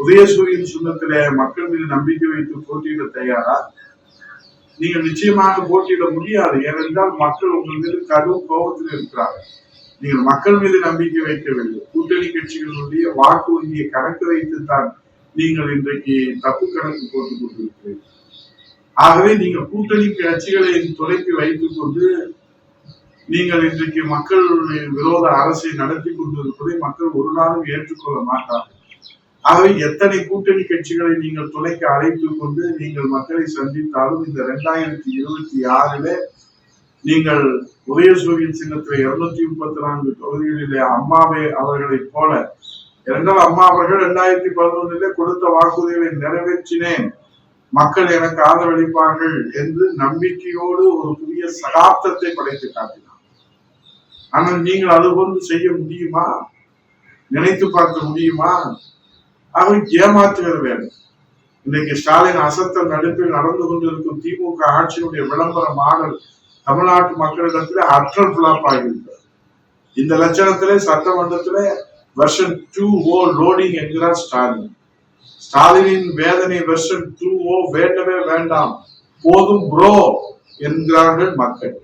உதயசூரியன் சின்னத்திலே மக்கள் மீது நம்பிக்கை வைத்து போட்டியிட தயாரா? நீங்கள் நிச்சயமாக போட்டியிட முடியாது. ஏனென்றால் மக்கள் உங்கள் மீது கடும் கோபத்தில் இருக்கிறார்கள். நீங்கள் மக்கள் மீது நம்பிக்கை வைக்கவில்லை. கூட்டணி கட்சிகளுடைய வாக்கு வங்கியை கணக்கு வைத்துத்தான் நீங்கள் இன்றைக்கு தப்பு கணக்கு போட்டுக் கொண்டிருக்கிறீர்கள். ஆகவே நீங்கள் கூட்டணி கட்சிகளை துறைக்கு வைத்துக் கொண்டு நீங்கள் இன்றைக்கு மக்கள் விரோத அரசை நடத்தி கொண்டிருப்பதை மக்கள் ஒரு நாளும் ஏற்றுக்கொள்ள மாட்டார்கள். ஆகவே எத்தனை கூட்டணி கட்சிகளை நீங்கள் துணைக்கு அழைத்துக் கொண்டு நீங்கள் மக்களை சந்தித்தாலும் இந்த 2026 நீங்கள் உதயசூரியன் சின்னத்தில் 234 தொகுதிகளிலே அம்மாவை அவர்களைப் போல, இரண்டால் அம்மா அவர்கள் 2011 கொடுத்த வாக்குறுதிகளை நிறைவேற்றினேன், மக்கள் எனக்கு ஆதரவளிப்பார்கள் என்று நம்பிக்கையோடு ஒரு புதிய சகாப்தத்தை படைத்து காட்டினார். ஆனால் நீங்கள் அது போன்று செய்ய முடியுமா? நினைத்து பார்க்க முடியுமா? அவை ஏமாற்றுவது வேண்டும். இன்றைக்கு ஸ்டாலின் அசத்தல் நடுப்பில் நடந்து கொண்டிருக்கும் திமுக ஆட்சியினுடைய விளம்பர மாடல் தமிழ்நாட்டு மக்களிடத்திலே அற்றல் பிளாப் ஆகியிருக்கிறது. இந்த லட்சணத்திலே சட்டமன்றத்திலே வெர்ஷன் 2.0 லோடிங் என்கிறார் ஸ்டாலின். ஸ்டாலினின் வேதனை வெர்ஷன் 2.0 வேண்டவே வேண்டாம், போதும் ப்ரோ என்கிறார்கள் மக்கள்.